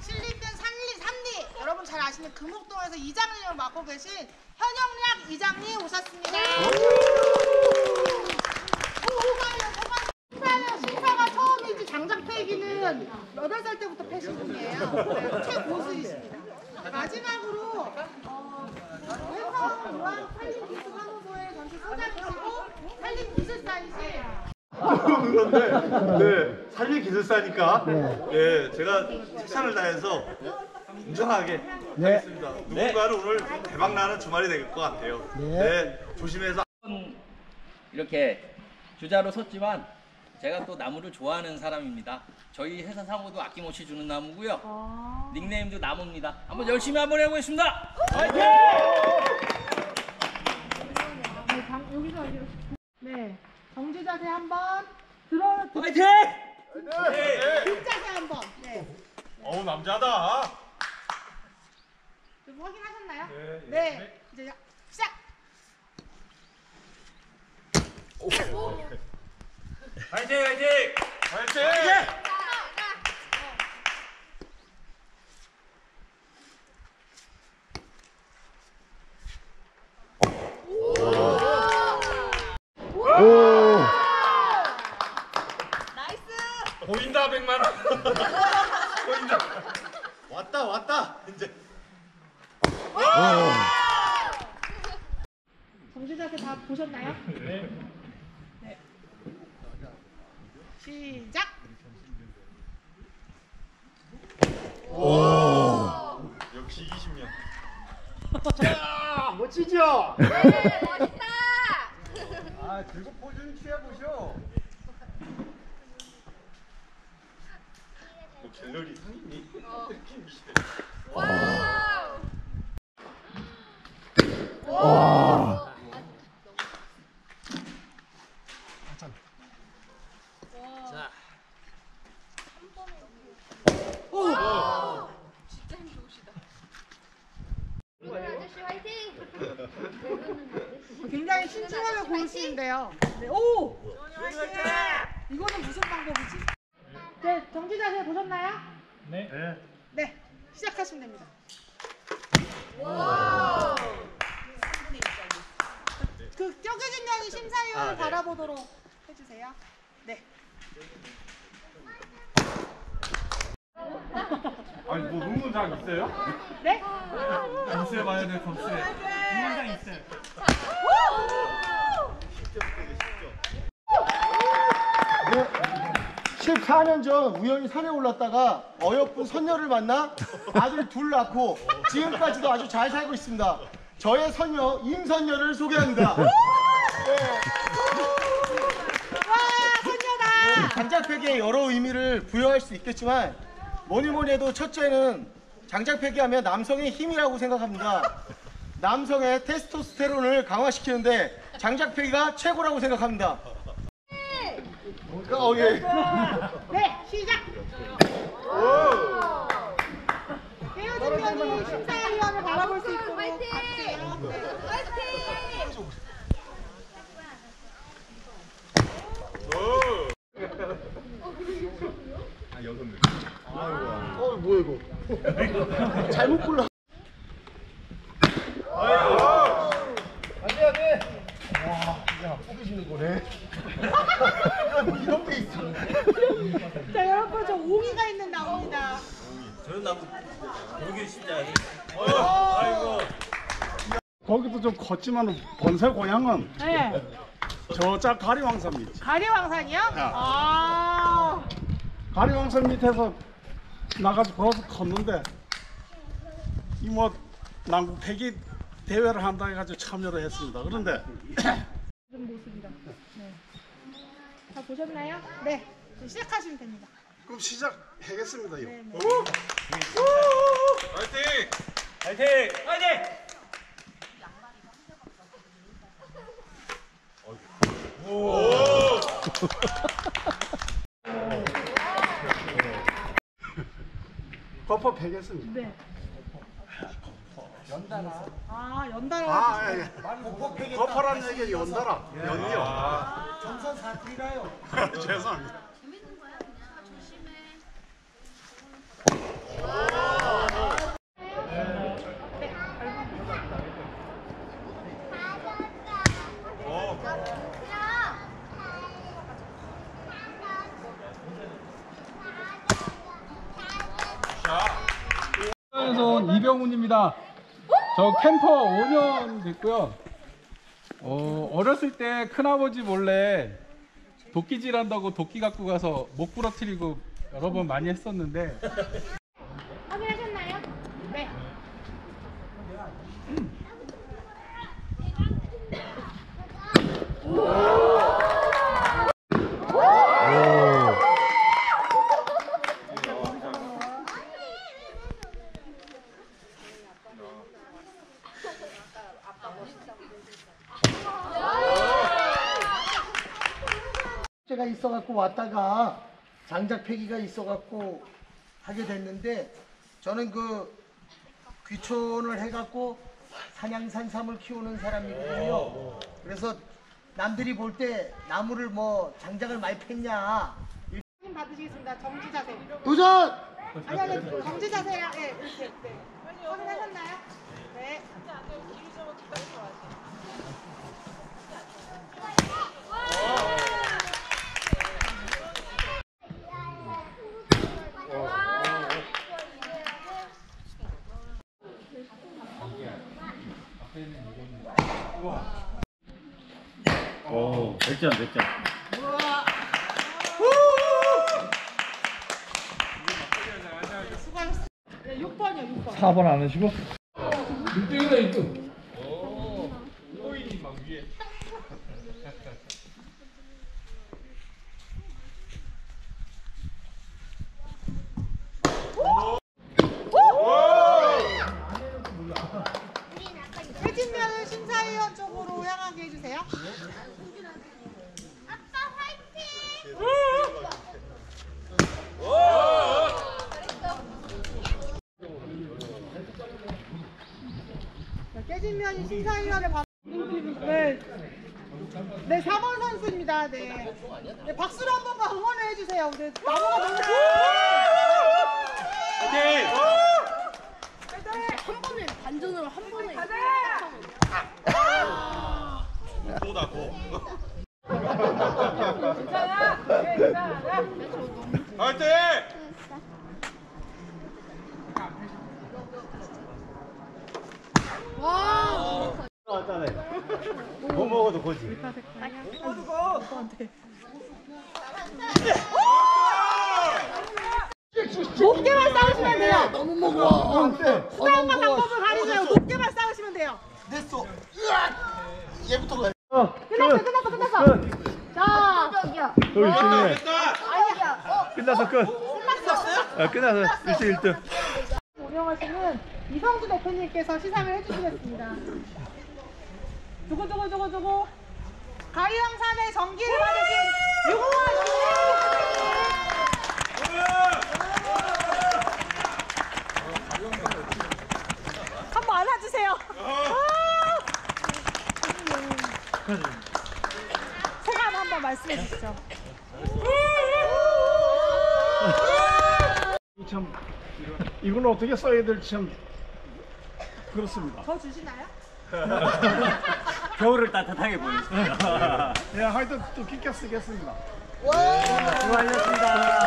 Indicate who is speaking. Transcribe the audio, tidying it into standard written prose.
Speaker 1: 신림면 3리 여러분 잘 아시는 금옥동에서 이장님을 맡고 계신 현영락 이장님 오셨습니다. 심사가 처음이지 장작 패기는 8살 때부터 패신 분이에요. 네, 최고수이십니다. 마지막으로 회사원 산림기술사무소의 전체 소장이시고 산림기술사이신
Speaker 2: 그런데 네, 산림기술사니까 네, 제가 최선을 다해서 인정하게 하겠습니다. 누군가는 오늘 대박나는 주말이 될 것 같아요. 네, 조심해서.
Speaker 3: 이렇게 주자로 섰지만 제가 또 나무를 좋아하는 사람입니다. 저희 회사 상호도 아낌없이 주는 나무고요. 닉네임도 나무입니다. 한번 열심히 한번 해보겠습니다. 화이팅!
Speaker 1: 네, 정지 자세 한번 들어.
Speaker 3: 화이팅!
Speaker 1: 뒷 자세 한번. 네.
Speaker 2: 어우 남자다.
Speaker 1: 좀 확인하셨나요? 네. 이제 시작.
Speaker 2: 화이팅! 화이팅! 화이팅! 보인다 100만원. 보인다. 왔다 이제.
Speaker 1: 정지 자세 다 보셨나요? 네. 시작.
Speaker 2: 역시 20년.
Speaker 4: 자, 멋지죠?
Speaker 5: 네, 멋있다.
Speaker 4: 아, 들고 포즈 좀 취해보셔.
Speaker 2: 뭐 갤러리 상이니?
Speaker 5: 진짜 힘 좋으시다. 아저씨 화이팅!
Speaker 1: 굉장히 신중하게 고르시는데요. 네. 오! 이거는 무슨 방법이지? 네, 정지 자세 보셨나요?
Speaker 2: 네.
Speaker 1: 네, 시작하시면 됩니다. 그 껴겨진 년이 심사위원을 바라보도록 해주세요. 네.
Speaker 2: 아니 뭐 응원장 있어요?
Speaker 1: 네?
Speaker 2: 점수에 봐야 돼 점수에. 응원장 있어요.
Speaker 4: 네. 14년 전 우연히 산에 올랐다가 어여쁜 선녀를 만나 아들 둘 낳고 지금까지도 아주 잘 살고 있습니다. 저의 선녀 임선녀를 소개합니다. 네.
Speaker 1: 와, 선녀다!
Speaker 4: 장작패기에 여러 의미를 부여할 수 있겠지만 뭐니 해도 첫째는 장작패기 하면 남성의 힘이라고 생각합니다. 남성의 테스토스테론을 강화시키는데 장작패기가 최고라고 생각합니다. 예.
Speaker 1: 네, 시작! 헤어진 년이 심사위원을 바라볼 수 있도록 봐주세요.
Speaker 5: 화이팅!
Speaker 4: 뭐야 이거? 잘못 골라. 안돼. 와, 야 포기지는 거네. 이런 게 있어.
Speaker 1: 자, 여러분, 저 옹이가 있는 나무입니다.
Speaker 3: 저런 나무 모르기 쉽지 않아요.
Speaker 2: 아이고.
Speaker 6: 거기도 좀 컸지만 본세 고향은
Speaker 1: 네.
Speaker 6: 저자 가리왕산 밑.
Speaker 1: 가리왕산이요? 아.
Speaker 6: 가리왕산 밑에서 나가서 거기서 컸는데 이 뭐 남북 패기 대회를 한다 해가지고 참여를 했습니다. 그런데
Speaker 1: 이런 모습이다. 네. 다 보셨나요? 네. 이제 시작하시면 됩니다.
Speaker 6: 그럼 시작하겠습니다. 이거.
Speaker 1: 네, 네.
Speaker 2: 화이팅!
Speaker 3: 화이팅! 화이팅!
Speaker 6: 거퍼 패겠습니다.
Speaker 1: 네. 연달아. 아, 연달아.
Speaker 6: 아, 예. 거퍼라는 얘기 연달아. 연이요.
Speaker 4: 점선 4팀이라요.
Speaker 6: 죄송합니다.
Speaker 5: 재밌는 거야. 그냥 조심해.
Speaker 7: 이병훈입니다. 저 캠퍼 5년 됐고요. 어렸을 때 큰아버지 몰래 도끼질 한다고 도끼 갖고 가서 목 부러뜨리고 여러 번 많이 했었는데.
Speaker 1: 확인하셨나요? 네.
Speaker 8: 제가 있어갖고 왔다가 장작 폐기가 있어갖고 하게 됐는데 저는 그 귀촌을 해갖고 산양산삼을 키우는 사람이거든요. 그래서 남들이 볼 때 나무를 뭐 장작을 많이 팼냐
Speaker 1: 확인 받으시겠습니다. 정지 자세.
Speaker 8: 도전!
Speaker 1: 아니 정지 자세야. 네, 이렇게. 네. 확인하셨나요? 네.
Speaker 2: 오, 100점, 100점.
Speaker 1: 수고하셨습니다. 네, 6번이요, 6번.
Speaker 2: 4번 안 하시고?
Speaker 7: 1등이다 1등. 코인이 막 위에.
Speaker 1: 회진면은 심사위원 쪽으로 향하게 해주세요.
Speaker 5: 아빠 화이팅!
Speaker 1: 깨진 면이 심사위원을 받. 네. 네, 4번 선수입니다. 네. 네, 박수로 한 번만 응원을 해주세요. 네, 나무가 너무
Speaker 5: 한 번에 반전으로 한 번에.
Speaker 2: 뭐 먹어도 고지.
Speaker 1: 높게만 싸우시면 돼요.
Speaker 8: 너무 먹어.
Speaker 1: 수다음과 방법을 가리세요. 높게만 싸우시면 돼요.
Speaker 8: 됐어. 으악! 얘부터 가.
Speaker 1: 끝났어. 자,
Speaker 2: 또 1등이네.
Speaker 1: 아니야.
Speaker 2: 끝나서 끝. 끝나서 1등 1등.
Speaker 1: 운영하시는 이성주 대표님께서 시상을 해주시겠습니다. 두고두고 가리왕산의 전기를 받으신 유호원 한번 안아주세요. 소감 한번 말씀해 주시죠.
Speaker 6: 참 이걸 어떻게 써야 될지 참 그렇습니다.
Speaker 1: 더 주시나요?
Speaker 2: 겨울을 따뜻하게 보냈습니다.
Speaker 6: 예, 하여튼 또 깊게 쓰겠습니다.
Speaker 2: 수고하셨습니다.